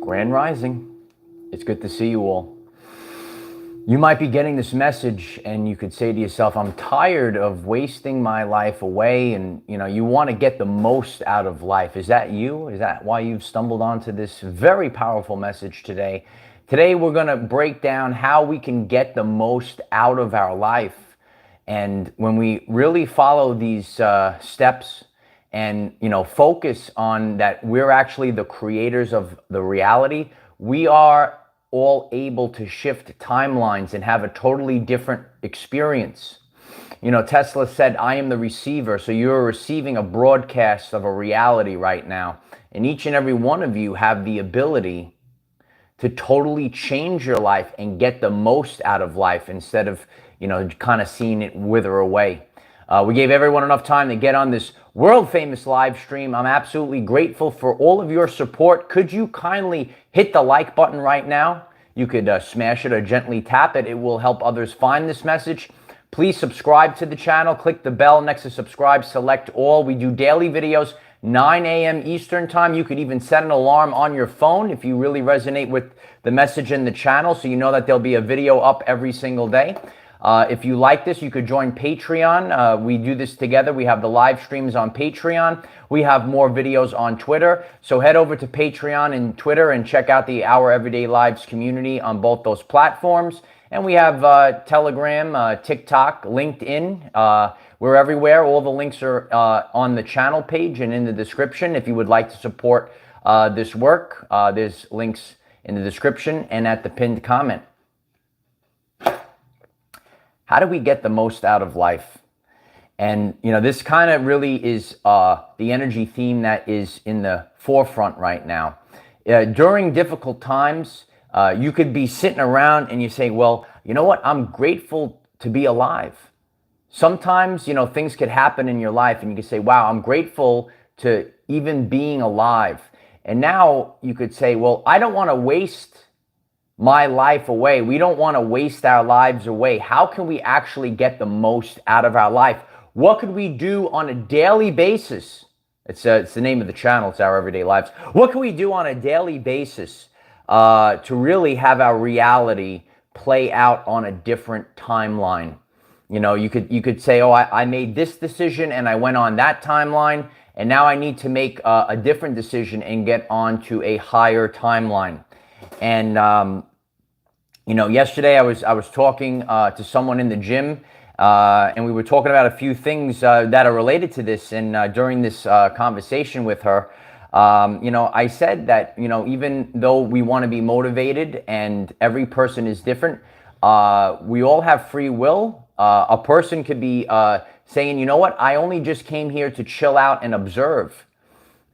Grand Rising. It's good to see you all. You might be getting this message and you could say to yourself, I'm tired of wasting my life away, and you want to get the most out of life. Is that you? Is that why you've stumbled onto this very powerful message today? Today we're going to break down how we can get the most out of our life. And when we really follow these steps and focus on that we're actually the creators of the reality, we are all able to shift timelines and have a totally different experience. Tesla said, I am the receiver. So you're receiving a broadcast of a reality right now. And each and every one of you have the ability to totally change your life and get the most out of life instead of, kind of seeing it wither away. We gave everyone enough time to get on this world famous live stream. I'm absolutely grateful for all of your support. Could you kindly hit the like button right now? You could smash it or gently tap it. It will help others find this message. Please subscribe to the channel. Click the bell next to subscribe. Select all. We do daily videos, 9 a.m. Eastern time. You could even set an alarm on your phone if you really resonate with the message in the channel, so you know that there'll be a video up every single day. If you like this, you could join Patreon. We do this together. We have the live streams on Patreon. We have more videos on Twitter. So head over to Patreon and Twitter and check out the Our Everyday Lives community on both those platforms. And we have Telegram, TikTok, LinkedIn. We're everywhere. All the links are on the channel page and in the description. If you would like to support this work, there's links in the description and at the pinned comment. How do we get the most out of life? And, this kind of really is the energy theme that is in the forefront right now. During difficult times, you could be sitting around and you say, well, you know what? I'm grateful to be alive. Sometimes, things could happen in your life and you could say, wow, I'm grateful to even being alive. And now you could say, well, I don't want to waste my life away. We don't want to waste our lives away. How can we actually get the most out of our life? What could we do on a daily basis? It's the name of the channel. It's Our Everyday Lives. What can we do on a daily basis to really have our reality play out on a different timeline? You could say, oh, I made this decision and I went on that timeline, and now I need to make a different decision and get onto a higher timeline. And yesterday I was talking to someone in the gym, and we were talking about a few things that are related to this. And during this conversation with her, I said that even though we want to be motivated and every person is different, we all have free will. A person could be saying, you know what, I only just came here to chill out and observe.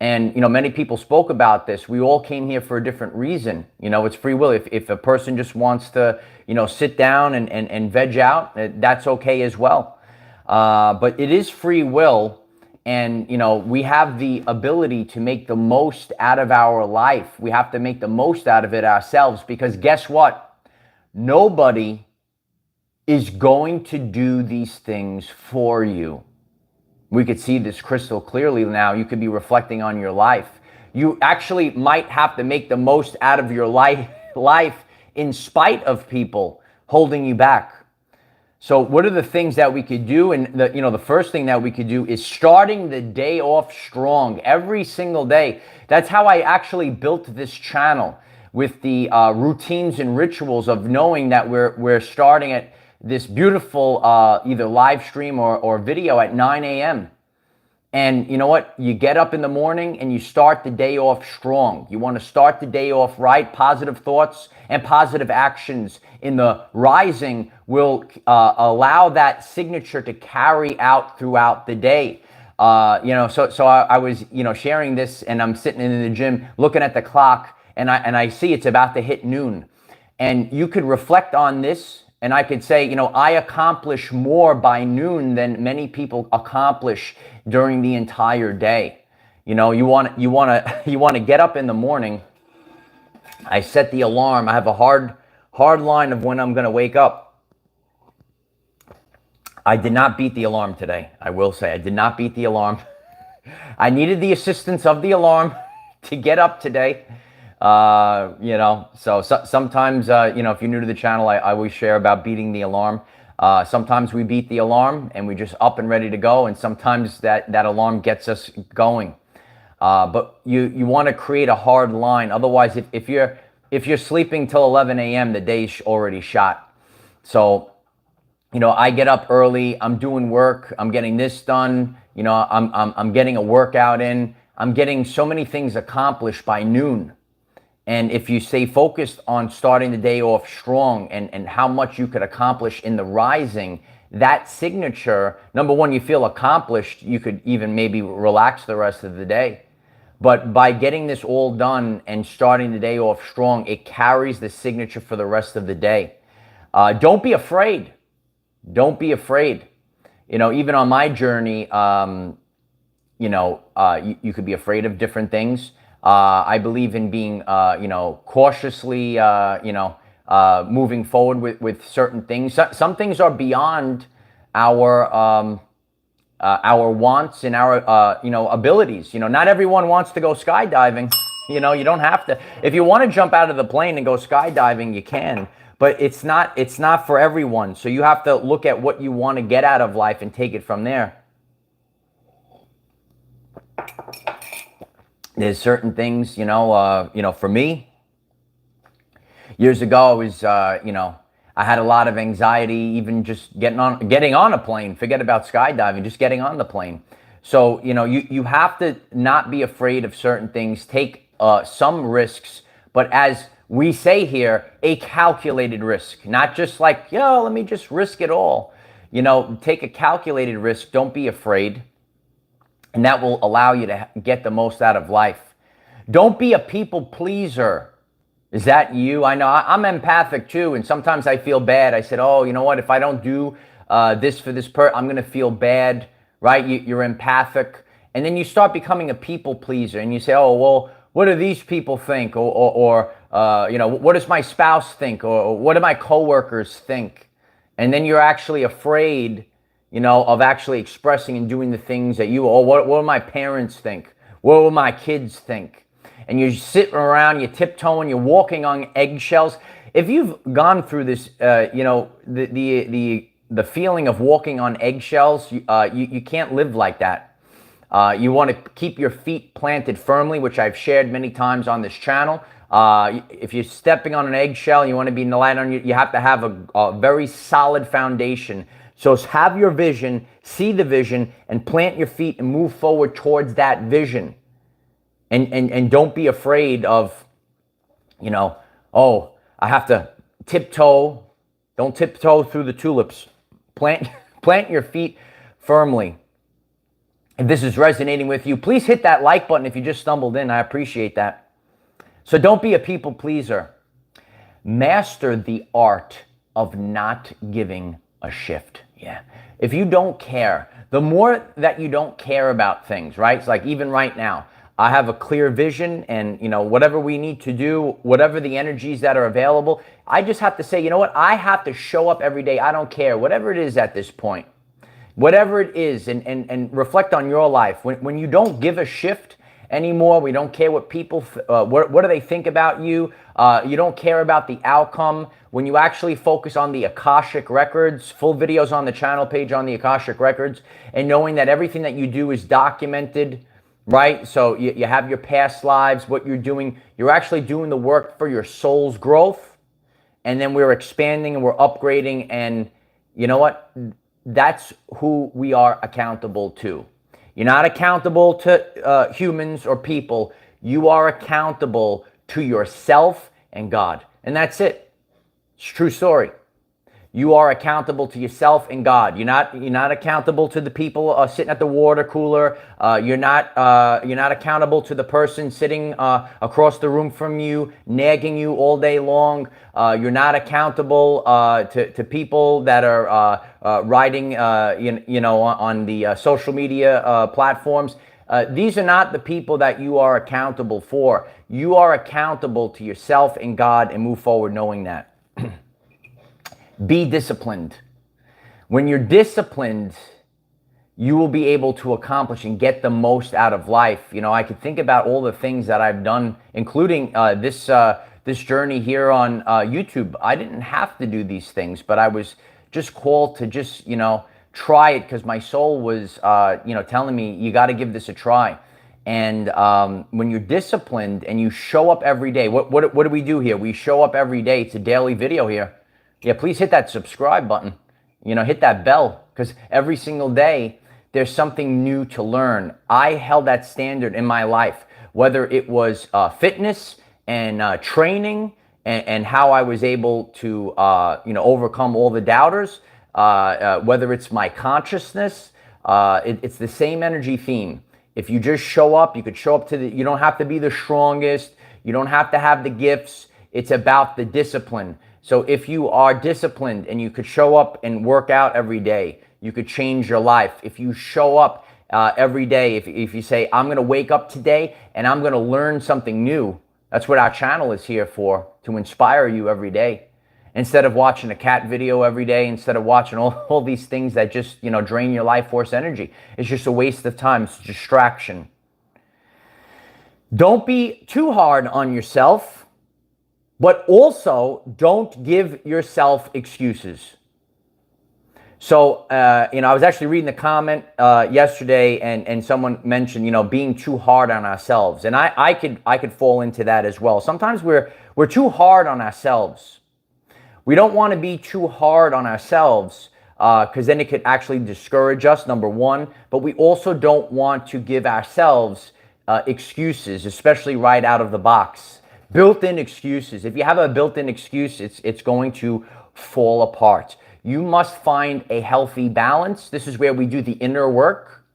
And, many people spoke about this. We all came here for a different reason. It's free will. If a person just wants to, sit down and veg out, that's okay as well. But it is free will. And, we have the ability to make the most out of our life. We have to make the most out of it ourselves, because guess what? Nobody is going to do these things for you. We could see this crystal clearly now. You could be reflecting on your life. You actually might have to make the most out of your life in spite of people holding you back. So what are the things that we could do? And the first thing that we could do is starting the day off strong every single day. That's how I actually built this channel, with the routines and rituals of knowing that we're starting at this beautiful either live stream or video at 9 a.m. And you know what? You get up in the morning and you start the day off strong. You want to start the day off right. Positive thoughts and positive actions in the rising will allow that signature to carry out throughout the day. So I was sharing this, and I'm sitting in the gym looking at the clock, and I see it's about to hit noon. And you could reflect on this. And I could say, I accomplish more by noon than many people accomplish during the entire day. You want to get up in the morning. I set the alarm. I have a hard line of when I'm going to wake up. I did not beat the alarm today. I will say I did not beat the alarm. I needed the assistance of the alarm to get up today. So sometimes, if you're new to the channel, I always share about beating the alarm. Sometimes we beat the alarm and we just up and ready to go, and sometimes that alarm gets us going. But you want to create a hard line. Otherwise, if you're sleeping till 11 a.m., the day's already shot. So, I get up early. I'm doing work. I'm getting this done. I'm getting a workout in. I'm getting so many things accomplished by noon. And if you stay focused on starting the day off strong and how much you could accomplish in the rising, that signature, number one, you feel accomplished. You could even maybe relax the rest of the day. But by getting this all done and starting the day off strong, it carries the signature for the rest of the day. Don't be afraid. Don't be afraid. Even on my journey, you could be afraid of different things. I believe in being, cautiously, moving forward with certain things. Some things are beyond our wants and our, abilities. Not everyone wants to go skydiving. You don't have to. If you want to jump out of the plane and go skydiving, you can. But it's not for everyone. So you have to look at what you want to get out of life and take it from there. There's certain things, for me, years ago, I was, I had a lot of anxiety, even just getting on a plane. Forget about skydiving, just getting on the plane. So, you have to not be afraid of certain things, take some risks, but as we say here, a calculated risk, not just like, let me just risk it all. Take a calculated risk. Don't be afraid. And that will allow you to get the most out of life. Don't be a people pleaser. Is that you? I know I'm empathic too, and sometimes I feel bad. I said, oh, you know what? If I don't do this for this I'm going to feel bad, right? You're empathic. And then you start becoming a people pleaser, and you say, oh, well, what do these people think? Or what does my spouse think? Or what do my coworkers think? And then you're actually afraid of actually expressing and doing the things that what will my parents think? What will my kids think? And you're sitting around, you're tiptoeing, you're walking on eggshells. If you've gone through this, the feeling of walking on eggshells, you can't live like that. You want to keep your feet planted firmly, which I've shared many times on this channel. If you're stepping on an eggshell, you want to be in the light on you have to have a very solid foundation. So have your vision, see the vision, and plant your feet and move forward towards that vision. And don't be afraid of, I have to tiptoe. Don't tiptoe through the tulips. Plant your feet firmly. If this is resonating with you, please hit that like button if you just stumbled in. I appreciate that. So don't be a people pleaser. Master the art of not giving a shift. Yeah. If you don't care, the more that you don't care about things, right? It's like even right now, I have a clear vision and, whatever we need to do, whatever the energies that are available, I just have to say, you know what? I have to show up every day. I don't care, whatever it is at this point, whatever it is, and reflect on your life. When you don't give a shift anymore, we don't care what people, what do they think about you? You don't care about the outcome. When you actually focus on the Akashic Records, full videos on the channel page on the Akashic Records, and knowing that everything that you do is documented, right? So you have your past lives, what you're doing. You're actually doing the work for your soul's growth. And then we're expanding and we're upgrading. And you know what? That's who we are accountable to. You're not accountable to humans or people. You are accountable to yourself and God. And that's it. It's a true story. You are accountable to yourself and God. You're not accountable to the people sitting at the water cooler. You're not accountable to the person sitting across the room from you, nagging you all day long. You're not accountable to people that are writing, on the social media platforms. These are not the people that you are accountable for. You are accountable to yourself and God, and move forward knowing that. Be disciplined. When you're disciplined, you will be able to accomplish and get the most out of life. You know, I could think about all the things that I've done, including this journey here on YouTube. I didn't have to do these things, but I was just called to just, you know, try it because my soul was, you know, telling me, you got to give this a try. And when you're disciplined and you show up every day, what do we do here? We show up every day. It's a daily video here. Yeah, please hit that subscribe button. You know, hit that bell, because every single day there's something new to learn. I held that standard in my life, whether it was fitness and training and how I was able to, you know, overcome all the doubters, whether it's my consciousness, it's the same energy theme. If you just show up, you could show up to you don't have to be the strongest. You don't have to have the gifts. It's about the discipline. So if you are disciplined and you could show up and work out every day, you could change your life. If you show up every day, if you say, I'm going to wake up today and I'm going to learn something new, that's what our channel is here for, to inspire you every day. Instead of watching a cat video every day, instead of watching all these things that just, you know, drain your life force energy. It's just a waste of time. It's a distraction. Don't be too hard on yourself, but also don't give yourself excuses. So, you know, I was actually reading the comment yesterday, and someone mentioned, you know, being too hard on ourselves. And I could fall into that as well. Sometimes we're too hard on ourselves. We don't want to be too hard on ourselves because then it could actually discourage us, number one. But we also don't want to give ourselves excuses, especially right out of the box. Built-in excuses. If you have a built-in excuse, it's going to fall apart. You must find a healthy balance. This is where we do the inner work.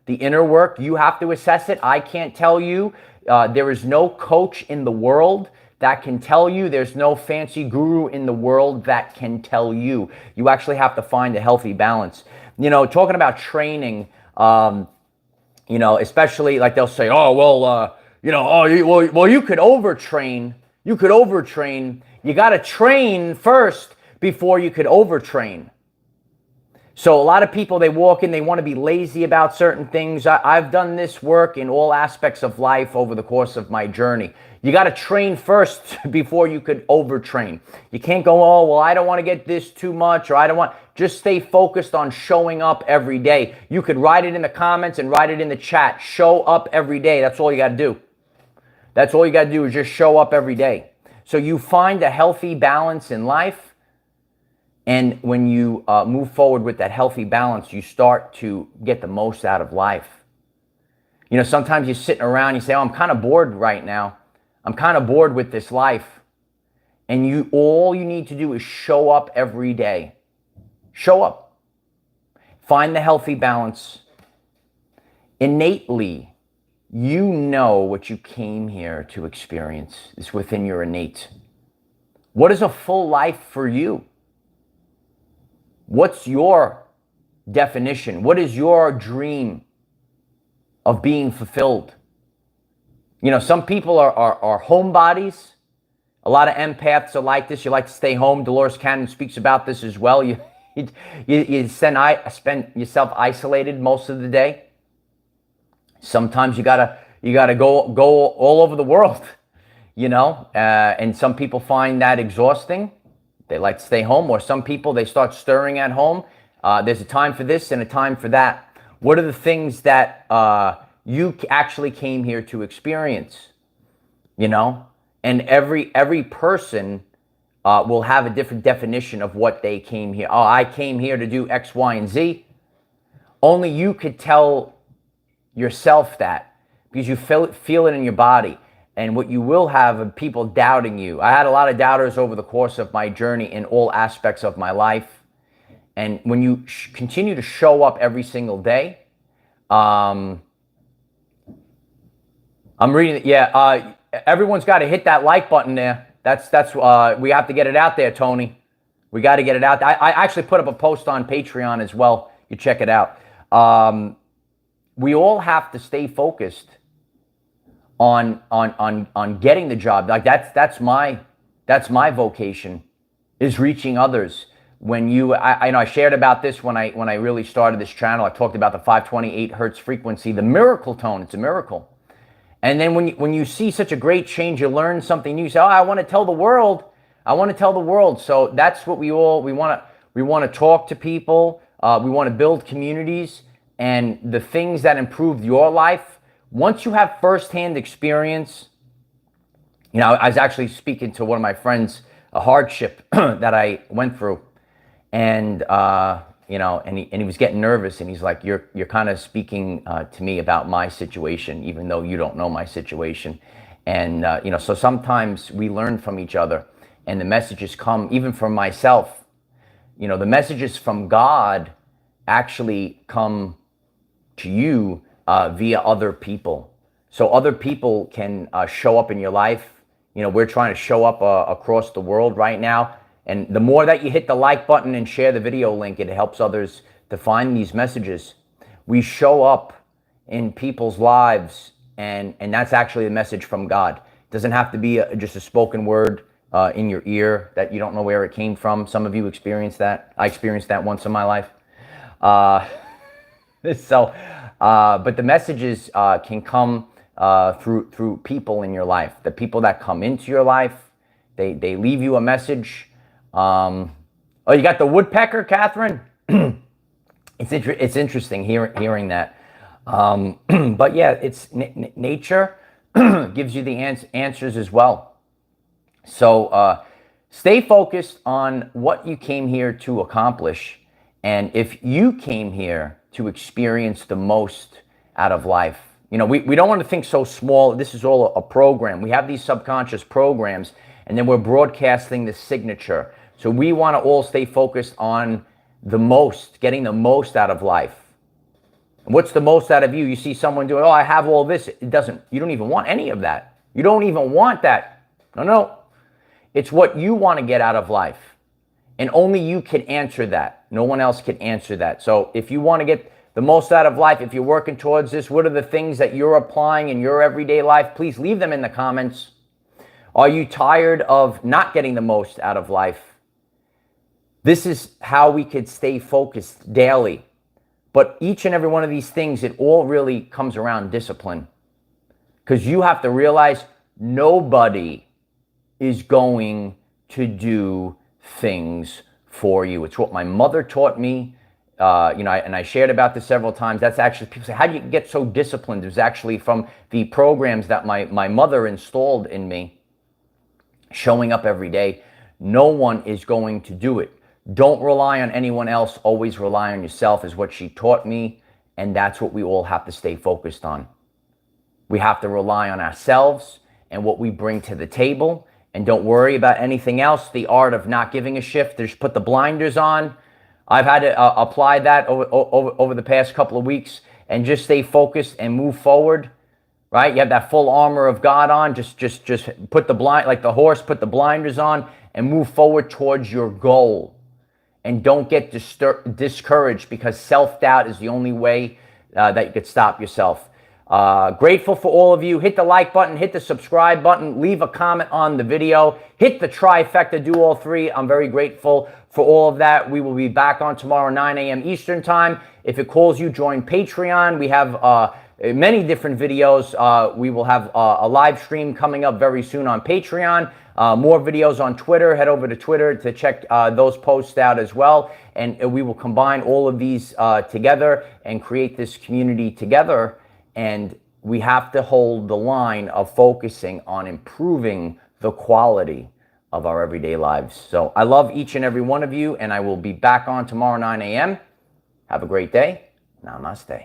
The inner work, you have to assess it. I can't tell you. There is no coach in the world that can tell you. There's no fancy guru in the world that can tell you. You actually have to find a healthy balance. You know, talking about training, you know, especially like they'll say, oh, well, you know, oh, well, you could overtrain. You could overtrain. You got to train first before you could overtrain. So a lot of people, they walk in, they want to be lazy about certain things. I've done this work in all aspects of life over the course of my journey. You got to train first before you could overtrain. You can't go, oh, well, I don't want to get this too much, or I don't want. Just stay focused on showing up every day. You could write it in the comments and write it in the chat. Show up every day. That's all you got to do. That's all you got to do is just show up every day. So you find a healthy balance in life. And when you move forward with that healthy balance, you start to get the most out of life. You know, sometimes you're sitting around, you say, oh, I'm kind of bored right now. I'm kind of bored with this life. And all you need to do is show up every day. Show up. Find the healthy balance. Innately, you know what you came here to experience. It's within your innate. What is a full life for you? What's your definition? What is your dream of being fulfilled? You know, some people are homebodies. A lot of empaths are like this. You like to stay home. Dolores Cannon speaks about this as well. You spend yourself isolated most of the day. Sometimes you gotta go all over the world, you know. And some people find that exhausting. They like to stay home, or some people, they start stirring at home. There's a time for this and a time for that. What are the things that you actually came here to experience? You know, and every person will have a different definition of what they came here. Oh, I came here to do X, Y, and Z. Only you could tell yourself that, because you feel it in your body. And what you will have are people doubting you. I had a lot of doubters over the course of my journey in all aspects of my life. And when you continue to show up every single day, I'm reading it. Yeah, everyone's got to hit that like button there. That's we have to get it out there, Tony. We got to get it out there. I actually put up a post on Patreon as well. You check it out. We all have to stay focused on getting the job. Like that's my vocation, is reaching others. when you, I know I shared about this when I really started this channel. I talked about the 528 hertz frequency, the miracle tone. It's a miracle. And then when you see such a great change, you learn something new. You say, oh, I want to tell the world. I want to tell the world. So that's what we want to talk to people. We want to build communities, and the things that improve your life. Once you have firsthand experience, you know, I was actually speaking to one of my friends, a hardship that I went through, and you know, and he was getting nervous, and he's like, you're kind of speaking to me about my situation, even though you don't know my situation. And you know, so sometimes we learn from each other, and the messages come even from myself. You know, the messages from God actually come to you via other people. So other people can show up in your life. You know, we're trying to show up across the world right now. And the more that you hit the like button and share the video link, it helps others to find these messages. We show up in people's lives, and that's actually the message from God. It doesn't have to be just a spoken word in your ear that you don't know where it came from. Some of you experienced that. I experienced that once in my life. But the messages can come through people in your life. The people that come into your life, they leave you a message. Oh, you got the woodpecker, Catherine? It's interesting hearing that. But yeah, it's nature gives you the answers as well. So stay focused on what you came here to accomplish. And if you came here to experience the most out of life, you know, we don't want to think so small. This is all a program. We have these subconscious programs, and then we're broadcasting the signature. So we want to all stay focused on the most, getting the most out of life. And what's the most out of you? You see someone doing, oh, I have all this. It doesn't, you don't even want any of that. You don't even want that. No. It's what you want to get out of life. And only you can answer that. No one else can answer that. So if you want to get the most out of life, if you're working towards this, what are the things that you're applying in your everyday life? Please leave them in the comments. Are you tired of not getting the most out of life? This is how we could stay focused daily. But each and every one of these things, it all really comes around discipline. Because you have to realize nobody is going to do things for you. It's what my mother taught me. You know, and I shared about this several times. That's actually, people say, how do you get so disciplined? It was actually from the programs that my mother installed in me, showing up every day. No one is going to do it. Don't rely on anyone else. Always rely on yourself is what she taught me. And that's what we all have to stay focused on. We have to rely on ourselves and what we bring to the table. And don't worry about anything else. The art of not giving a shift. Just put the blinders on. I've had to apply that over the past couple of weeks, and just stay focused and move forward. Right? You have that full armor of God on. Just put the blind, like the horse, put the blinders on and move forward towards your goal. And don't get discouraged, because self-doubt is the only way that you could stop yourself. Grateful for all of you. Hit the like button, hit the subscribe button, leave a comment on the video, hit the trifecta, do all three. I'm very grateful for all of that. We will be back on tomorrow, 9 a.m. Eastern time. If it calls you, join Patreon. We have many different videos. We will have a live stream coming up very soon on Patreon. More videos on Twitter. Head over to Twitter to check those posts out as well. And we will combine all of these together and create this community together. And we have to hold the line of focusing on improving the quality of our everyday lives. So I love each and every one of you, and I will be back on tomorrow, 9 a.m. Have a great day. Namaste.